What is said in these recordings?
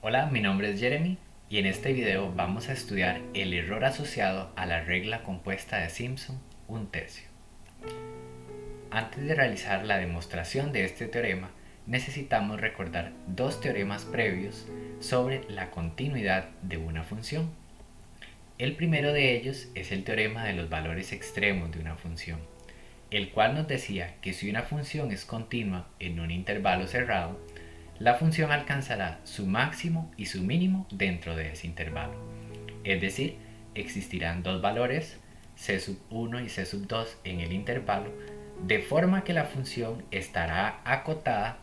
Hola, mi nombre es Jeremy y en este video vamos a estudiar el error asociado a la regla compuesta de Simpson, un tercio. Antes de realizar la demostración de este teorema, necesitamos recordar dos teoremas previos sobre la continuidad de una función. El primero de ellos es el teorema de los valores extremos de una función, el cual nos decía que si una función es continua en un intervalo cerrado, la función alcanzará su máximo y su mínimo dentro de ese intervalo. Es decir, existirán dos valores, c1 y c2 en el intervalo, de forma que la función estará acotada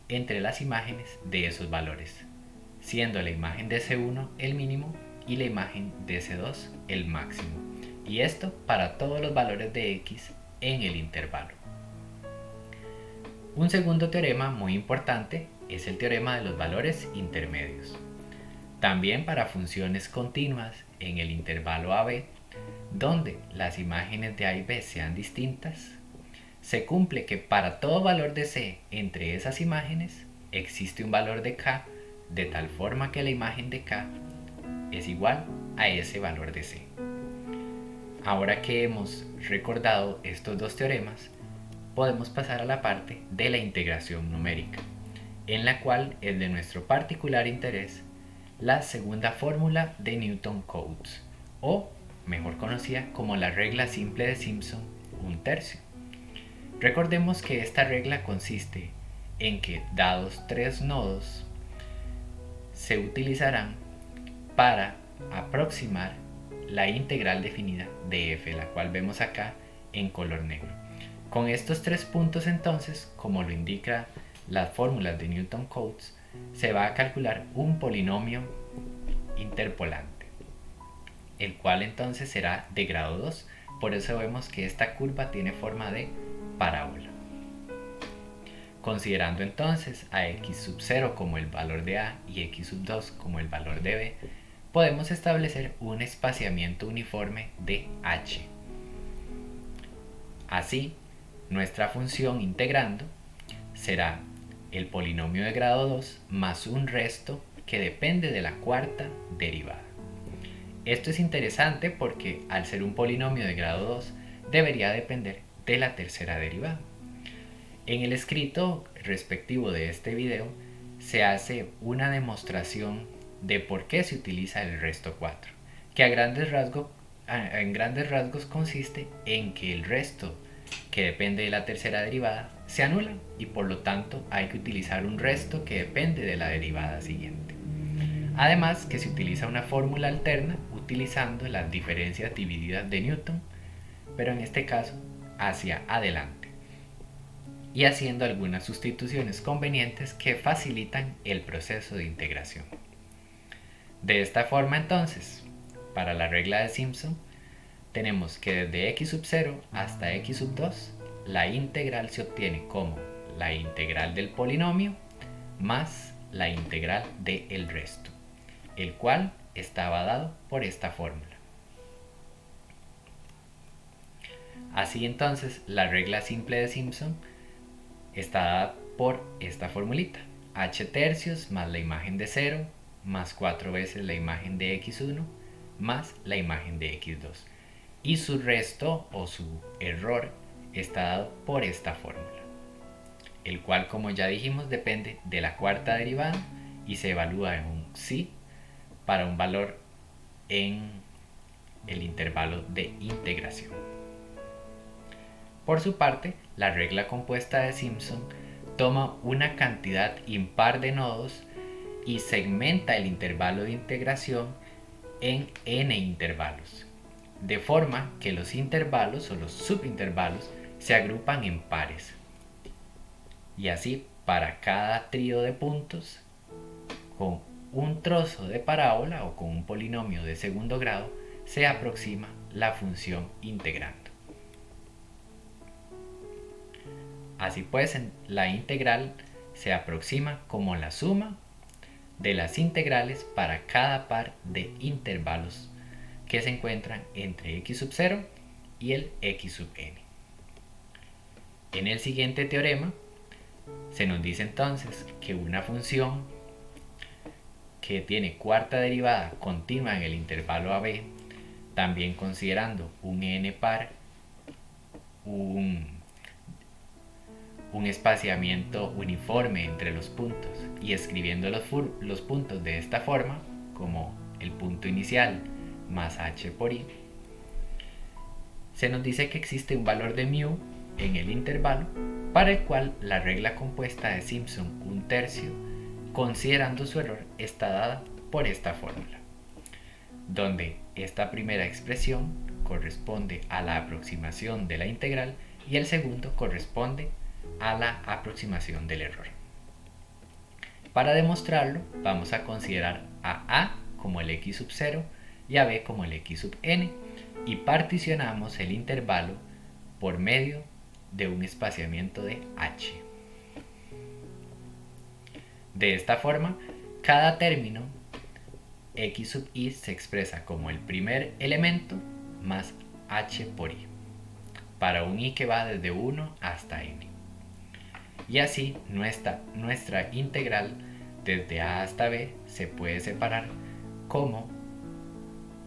entre las imágenes de esos valores, siendo la imagen de c1 el mínimo y la imagen de c2 el máximo. Y esto para todos los valores de x en el intervalo. Un segundo teorema muy importante es el teorema de los valores intermedios. También para funciones continuas en el intervalo AB, donde las imágenes de A y B sean distintas, se cumple que para todo valor de C entre esas imágenes existe un valor de K de tal forma que la imagen de K es igual a ese valor de C. Ahora que hemos recordado estos dos teoremas, podemos pasar a la parte de la integración numérica, en la cual es de nuestro particular interés la segunda fórmula de Newton-Cotes, o mejor conocida como la regla simple de Simpson, un tercio. Recordemos que esta regla consiste en que dados tres nodos se utilizarán para aproximar la integral definida de f, la cual vemos acá en color negro. Con estos tres puntos entonces, como lo indica las fórmulas de Newton-Cotes, se va a calcular un polinomio interpolante, el cual entonces será de grado 2. Por eso vemos que esta curva tiene forma de parábola. Considerando entonces a x sub 0 como el valor de a y x sub 2 como el valor de b, podemos establecer un espaciamiento uniforme de h. Así, nuestra función integrando será el polinomio de grado 2 más un resto que depende de la cuarta derivada. Esto es interesante porque al ser un polinomio de grado 2 debería depender de la tercera derivada. En el escrito respectivo de este video se hace una demostración de por qué se utiliza el resto 4, que en grandes rasgos consiste en que el resto que depende de la tercera derivada se anula y por lo tanto hay que utilizar un resto que depende de la derivada siguiente. Además que se utiliza una fórmula alterna utilizando las diferencias divididas de Newton, pero en este caso hacia adelante, y haciendo algunas sustituciones convenientes que facilitan el proceso de integración. De esta forma entonces, para la regla de Simpson, tenemos que desde x sub 0 hasta x sub 2, la integral se obtiene como la integral del polinomio más la integral del resto, el cual estaba dado por esta fórmula. Así entonces, la regla simple de Simpson está dada por esta formulita: h tercios más la imagen de 0 más 4 veces la imagen de x1 más la imagen de x2. Y su resto o su error está dado por esta fórmula, el cual, como ya dijimos, depende de la cuarta derivada y se evalúa en un psi para un valor en el intervalo de integración. Por su parte, la regla compuesta de Simpson toma una cantidad impar de nodos y segmenta el intervalo de integración en n intervalos, de forma que los intervalos o los subintervalos se agrupan en pares. Y así, para cada trío de puntos, con un trozo de parábola o con un polinomio de segundo grado, se aproxima la función integrando. Así pues, la integral se aproxima como la suma de las integrales para cada par de intervalos que se encuentran entre x sub 0 y el x sub n. En el siguiente teorema se nos dice entonces que una función que tiene cuarta derivada continua en el intervalo AB, también considerando un n par, un espaciamiento uniforme entre los puntos y escribiendo los puntos de esta forma, como el punto inicial más h por i, se nos dice que existe un valor de mu en el intervalo para el cual la regla compuesta de Simpson 1/3, considerando su error, está dada por esta fórmula, donde esta primera expresión corresponde a la aproximación de la integral y el segundo corresponde a la aproximación del error. Para demostrarlo, vamos a considerar a como el x sub 0 y a b como el x sub n, y particionamos el intervalo por medio de un espaciamiento de h. De esta forma, cada término x sub i se expresa como el primer elemento más h por i, para un i que va desde 1 hasta n. Y así nuestra integral desde a hasta b se puede separar como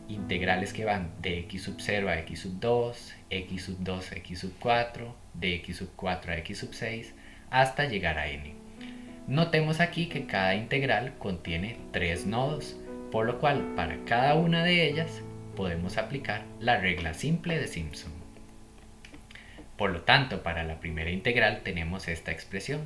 integrales que van de x sub 0 a x sub 2, x sub 2 a x sub 4, de x sub 4 a x sub 6, hasta llegar a n. Notemos aquí que cada integral contiene 3 nodos, por lo cual para cada una de ellas podemos aplicar la regla simple de Simpson. Por lo tanto, para la primera integral tenemos esta expresión: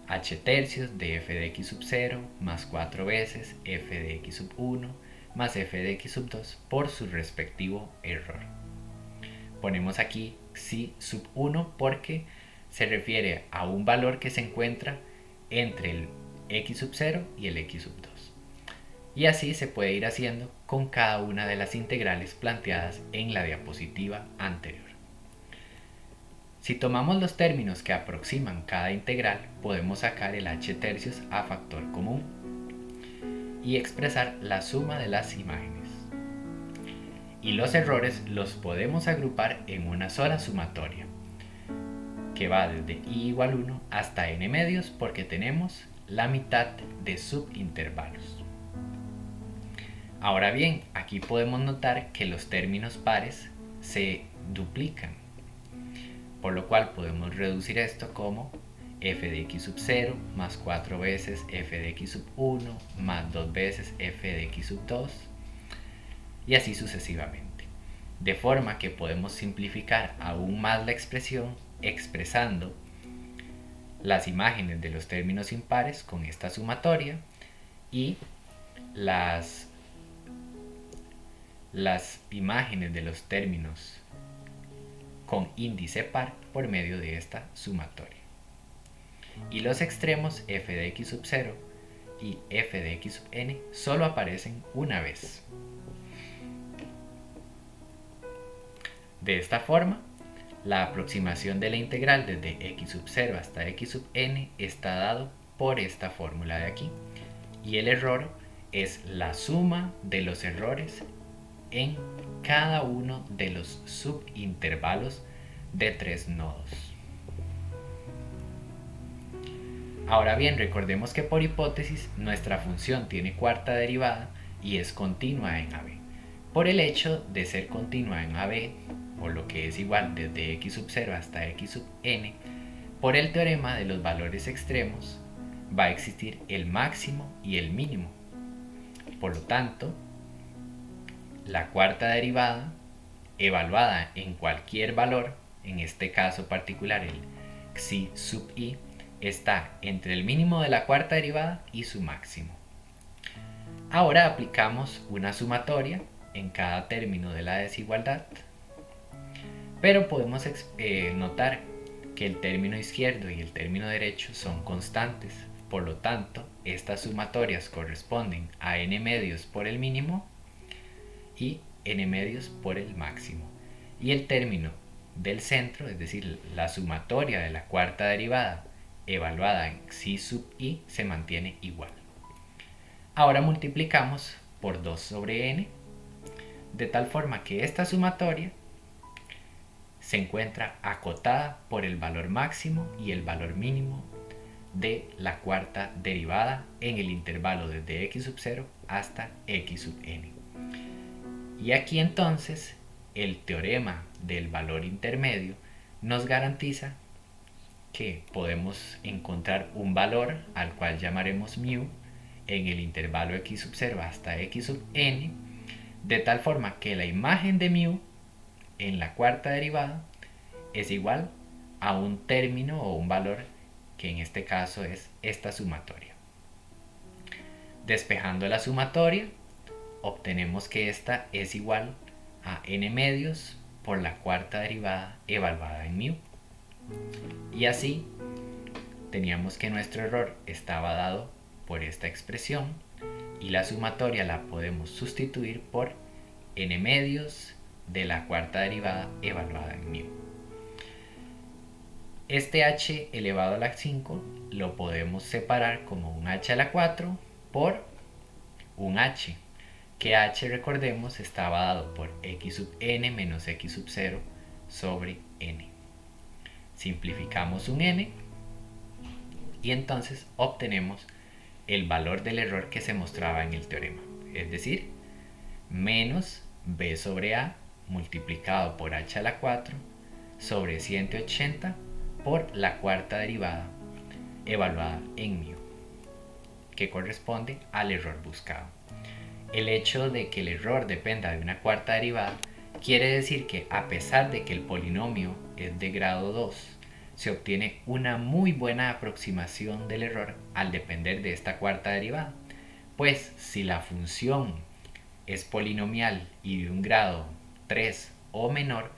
h tercios de f de x sub 0 más 4 veces f de x sub 1 más f de x sub 2 por su respectivo error. Ponemos aquí xi sub 1 porque se refiere a un valor que se encuentra entre el x sub 0 y el x sub 2. Y así se puede ir haciendo con cada una de las integrales planteadas en la diapositiva anterior. Si tomamos los términos que aproximan cada integral, podemos sacar el h tercios a factor común y expresar la suma de las imágenes. Y los errores los podemos agrupar en una sola sumatoria, que va desde i igual 1 hasta n medios, porque tenemos la mitad de subintervalos. Ahora bien, aquí podemos notar que los términos pares se duplican, por lo cual podemos reducir esto como f de x sub 0 más 4 veces f de x sub 1 más 2 veces f de x sub 2, y así sucesivamente. De forma que podemos simplificar aún más la expresión expresando las imágenes de los términos impares con esta sumatoria y las imágenes de los términos con índice par por medio de esta sumatoria. Y los extremos f de x sub 0 y f de x sub n solo aparecen una vez. De esta forma, la aproximación de la integral desde x sub 0 hasta x sub n está dado por esta fórmula de aquí, y el error es la suma de los errores en cada uno de los subintervalos de 3 nodos. Ahora bien, recordemos que por hipótesis nuestra función tiene cuarta derivada y es continua en AB. Por el hecho de ser continua en AB, o lo que es igual desde x sub 0 hasta x sub n, por el teorema de los valores extremos va a existir el máximo y el mínimo. Por lo tanto, la cuarta derivada, evaluada en cualquier valor, en este caso particular el xi sub i, está entre el mínimo de la cuarta derivada y su máximo. Ahora aplicamos una sumatoria en cada término de la desigualdad, pero podemos notar que el término izquierdo y el término derecho son constantes. Por lo tanto, estas sumatorias corresponden a n medios por el mínimo y n medios por el máximo, y el término del centro, es decir, la sumatoria de la cuarta derivada evaluada en xi sub i, se mantiene igual. Ahora multiplicamos por 2 sobre n, de tal forma que esta sumatoria se encuentra acotada por el valor máximo y el valor mínimo de la cuarta derivada en el intervalo desde x sub 0 hasta x sub n. Y aquí entonces el teorema del valor intermedio nos garantiza que podemos encontrar un valor al cual llamaremos mu en el intervalo x sub 0 hasta x sub n, de tal forma que la imagen de mu en la cuarta derivada es igual a un término o un valor que en este caso es esta sumatoria. Despejando la sumatoria, obtenemos que esta es igual a n medios por la cuarta derivada evaluada en mu. Y así teníamos que nuestro error estaba dado por esta expresión y la sumatoria la podemos sustituir por n medios de la cuarta derivada evaluada en mu. Este h elevado a la 5 lo podemos separar como un h a la 4 por un h, que h, recordemos, estaba dado por x sub n menos x sub 0 sobre n. Simplificamos un n y entonces obtenemos el valor del error que se mostraba en el teorema, es decir, menos b sobre a multiplicado por h a la 4 sobre 180 por la cuarta derivada evaluada en mu, que corresponde al error buscado. El hecho de que el error dependa de una cuarta derivada quiere decir que, a pesar de que el polinomio es de grado 2, se obtiene una muy buena aproximación del error al depender de esta cuarta derivada, pues si la función es polinomial y de un grado 3 o menor,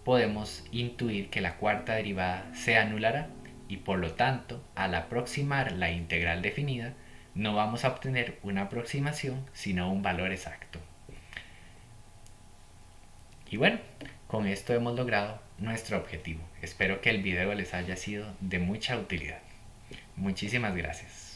podemos intuir que la cuarta derivada se anulará y, por lo tanto, al aproximar la integral definida, no vamos a obtener una aproximación, sino un valor exacto. Y bueno, con esto hemos logrado nuestro objetivo. Espero que el video les haya sido de mucha utilidad. Muchísimas gracias.